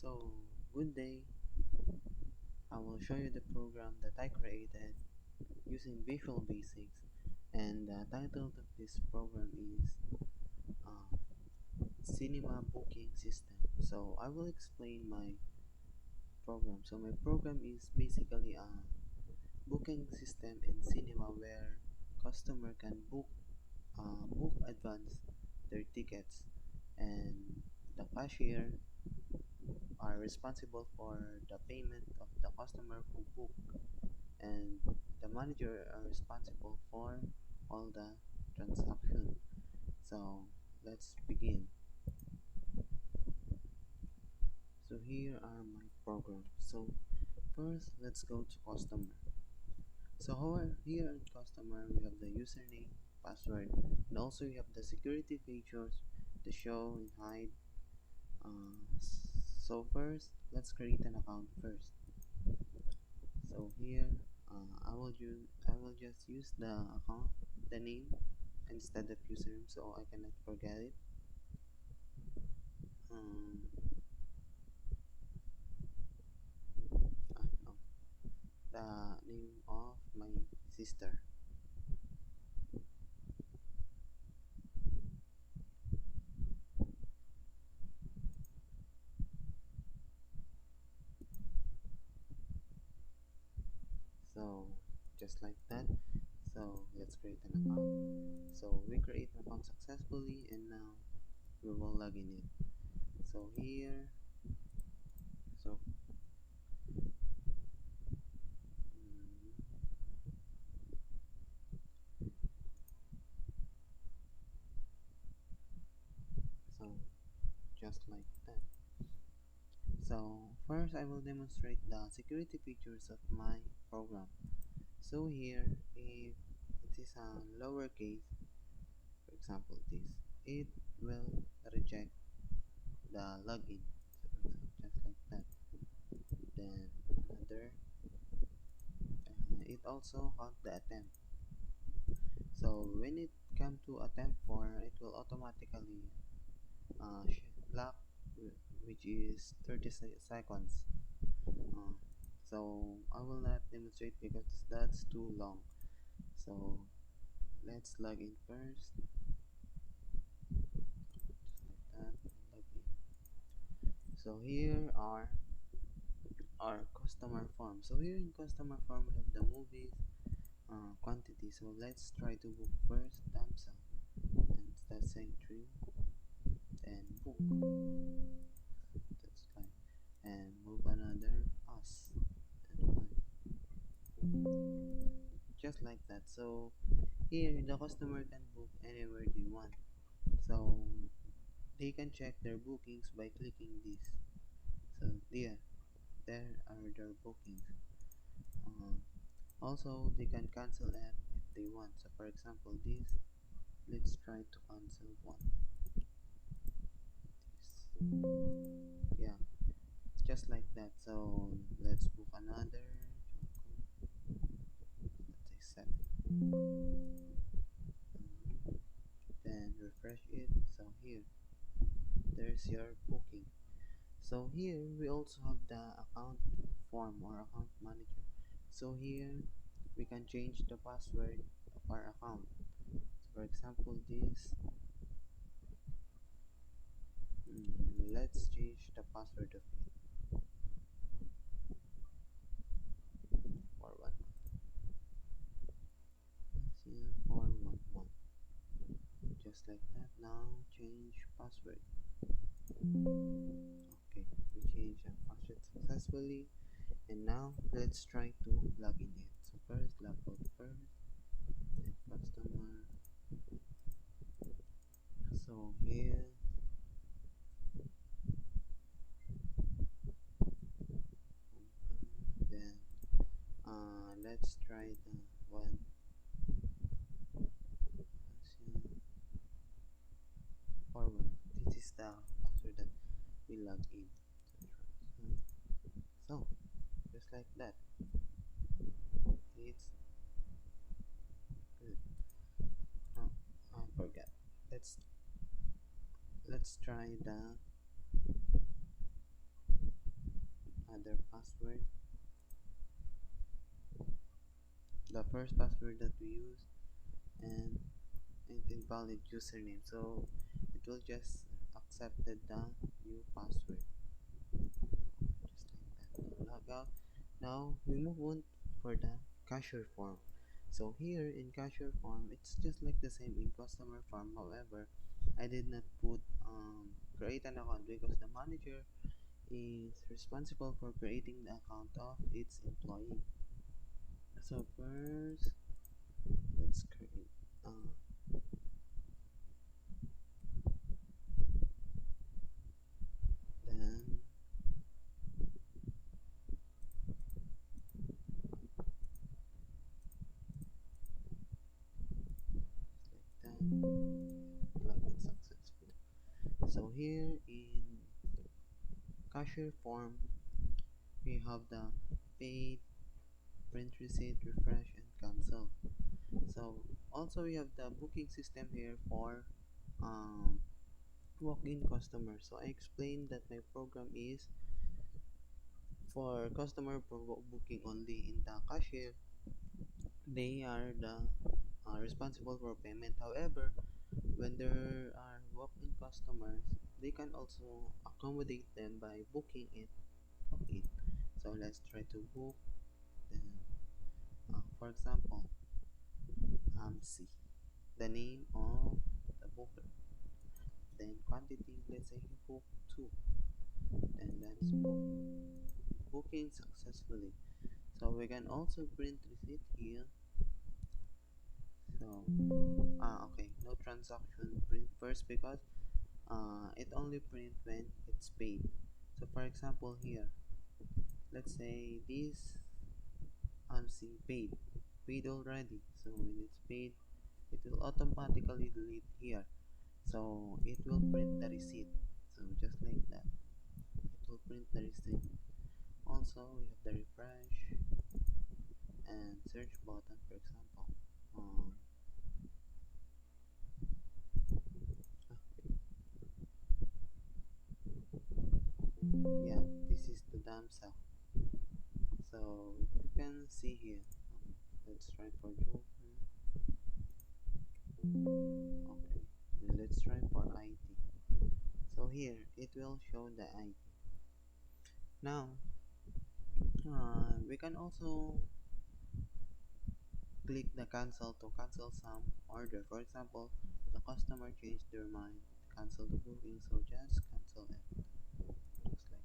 So, good day. I will show you the program that I created using Visual Basics, and the title of this program is uh, Cinema Booking System. So, I will explain my program. So, my program is basically a booking system in cinema where customer can book advance their tickets, and the cashier are responsible for the payment of the customer who booked, and the manager are responsible for all the transaction. So let's begin. So here are my program. So first, let's go to customer. So here in customer, we have the username, password, and also you have the security features, the show and hide. So first, let's create an account first. So here, I will just use the name instead of username, so I cannot forget it. Um, no, the name of my sister. So just like that. So let's create an account. So we create an account successfully, and now we will log in it. So here, so mm, so just like that. So first I will demonstrate the security features of my program. So here, if it is a lowercase, for example this, it will reject the login. So for example, just like that. Then another, it also count the attempt. So when it come to attempt 4, it will automatically lock, which is 30 seconds. Uh, so I will not demonstrate because that's too long. So let's log in first. Just like that. Log in. So here are our customer form. So here in customer form we have the movies quantity. So let's try to book first Damsel, and that's saying 3, then book, that's fine, and move another us, and 5, just like that. So here the customer can book anywhere they want. So they can check their bookings by clicking this. So there are their bookings. um, Also, they can cancel app if they want. So for example this, let's try to cancel one. This, yeah, just like that. So let's book another, let's say 7. Then refresh it. So here, there's your booking. So here we also have the account form or account manager. So here we can change the password of our account. So for example this, let's change the password of it for 1. Just like that. Now change password. Okay, we changed our password successfully, and now let's try to log in it. So first log out first, then customer. So here, then let's try the one. Forward. This is the password that we log in. So just like that, it's good. Oh, I forgot. Let's let's try the other password, the first password that we use, and invalid username. So it will just accepted the new password, just like that. Log out. Now we move on for the cashier form. So here in cashier form, it's just like the same in customer form. However, I did not put create an account because the manager is responsible for creating the account of its employee. So first, let's create. Then like that, login successful. So here in cashier form, we have the paid, print receipt, refresh, and cancel. So also we have the booking system here for um, walk-in customers. So I explained that my program is for customer booking only. In the cashier, they are the responsible for payment. However, when there are walk-in customers, they can also accommodate them by booking it. Okay, so let's try to book. Then, for example, C, the name of the booker. Then quantity, let's say he booked two. Then let's book. Booking successfully. So we can also print receipt here. So okay, no transaction print first because it only print when it's paid. So for example here, let's say this MC paid already. So when it's paid, it will automatically delete here. So it will print the receipt. So just like that, it will print the receipt. Also, we have the refresh and search button, for example. Um, yeah, this is the damn cell. So you can see here. Let's try for Joker. Okay, and let's try for IT. So here it will show the IT. Now we can also click the cancel to cancel some order. For example, the customer changed their mind, cancel the booking, so just cancel it, just like that.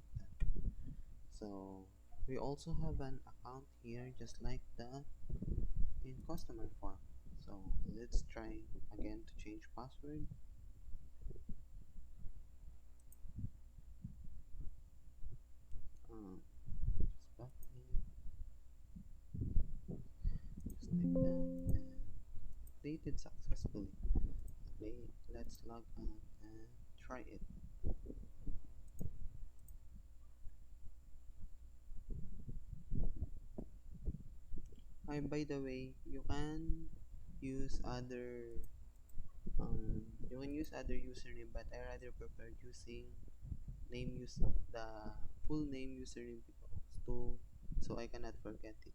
So we also have an account here, just like the in customer form. So let's try again to change password. Just back in, just like that, and dated successfully. Okay, let's log out and try it. By the way, use other you can use other username, but I rather prefer using name use the full name username to so I cannot forget it.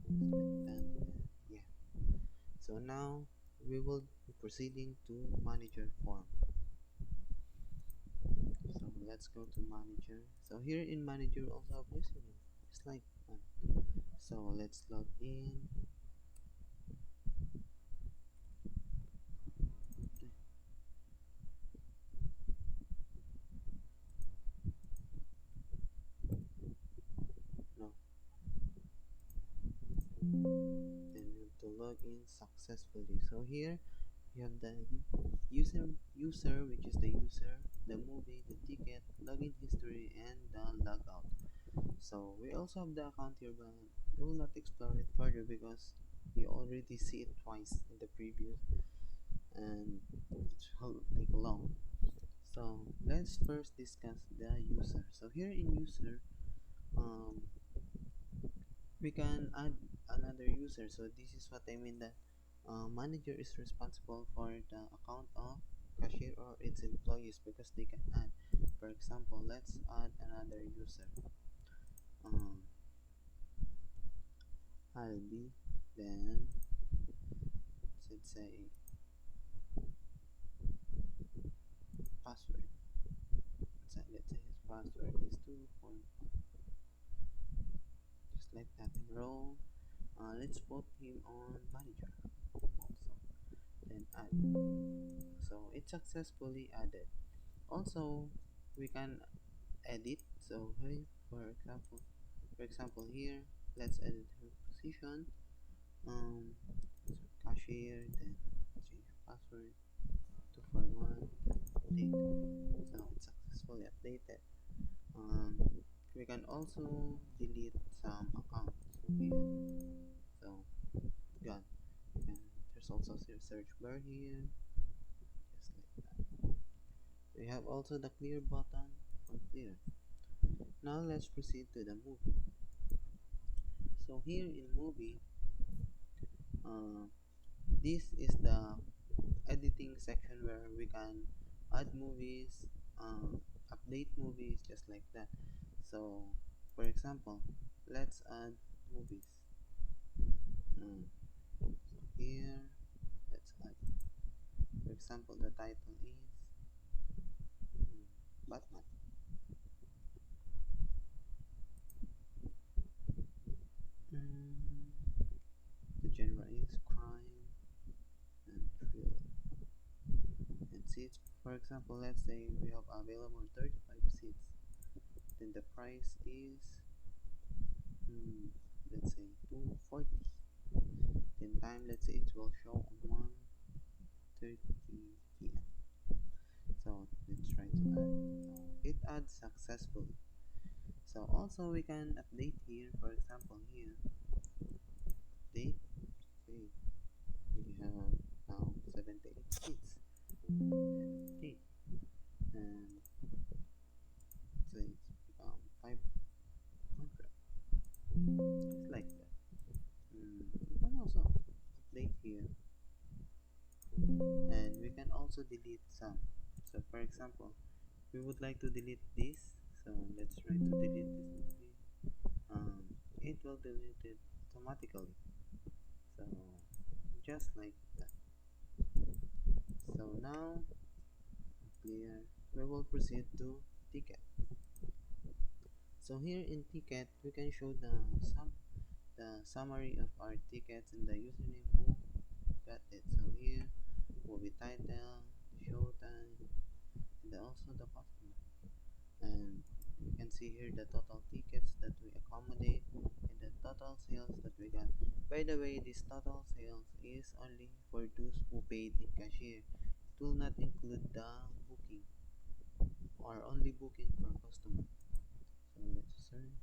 And yeah. So now we will be proceeding to manager form. So let's go to manager. So here in manager we also have username. It's like one. So let's log in. No. Then you have to log in successfully. So here you have the user which is the user, the movie, the ticket, login history, and the logout. So we also have the account here, but we will not explore it further because you already see it twice in the previous, and it will take long. So let's first discuss the user. So here in user, um, we can add another user. So this is what I mean that manager is responsible for the account of cashier or its employees because they can add. for example, let's add another user. um, Albi, then let's say password. Let's say his password is 2 just like that. Enroll. Let's put him on manager also, then add. So it's successfully added. Also, we can edit. So here, for example here, let's edit her position. um so cashier, then change password 241, update. So it's successfully updated. um we can also delete some accounts here. So got, and there's also a search bar here, just like that. We have also the clear button for clear. Now let's proceed to the movie. So here in movie, uh, this is the editing section where we can add movies, update movies, just like that. So for example, let's add movies. So here, let's add, for example, the title is Batman. Mm, the genre is crime and thriller. And seats, for example, let's say we have available 35 seats. Then the price is, let's say 240. Then time, let's say it will show on 1:30 p.m. So let's try to add. So it adds successfully. So also we can update here. For example, here update. Okay, we have now 78 seats. Then update, and so it's become 500. Just like that. We can also update here, and we can also delete some. So for example, we would like to delete this. So let's try to delete this movie. It will delete it automatically. So just like that. So now clear. We will proceed to ticket. So here in ticket, we can show the summary of our tickets and the username who got it. So here, movie title, show time, and also the customer. And you can see here the total tickets that we accommodate and the total sales that we got. By the way, this total sales is only for those who paid in cashier. It will not include the booking or only booking for customer. So let's search.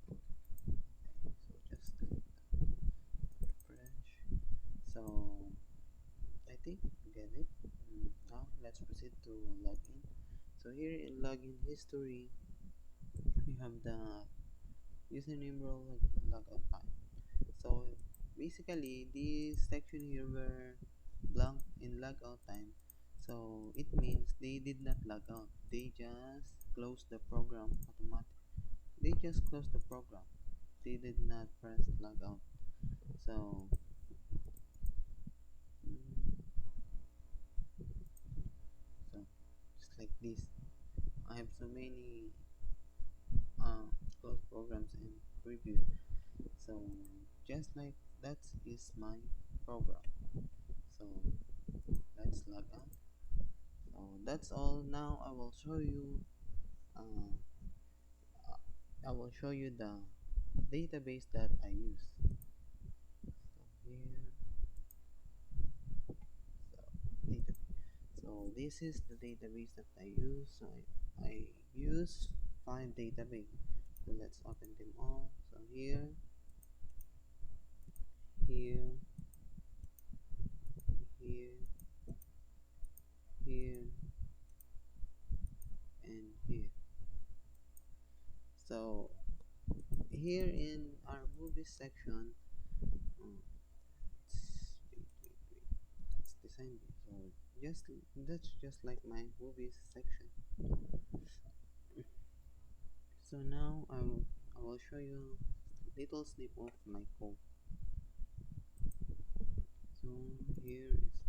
Okay, so just click refresh. So I think you get it. Now let's proceed to login. So here in login history, we have the username, role, and logout time. So basically, this section here were blank in logout time. So it means they did not log out. They just closed the program automatically. They just closed the program. They did not press logout. So so just like this. I have so many closed programs in preview. So just like that is my program. So let's log out. So that's all. Now uh, I will show you the database that I use. So here, so database. So this is the database that I use. So I use 5 database. So let's open them all. So here, here, here, here, and here. So here in our movies section, wait, that's design. So just that's just like my movies section. So now I will show you little snip of my code. So here is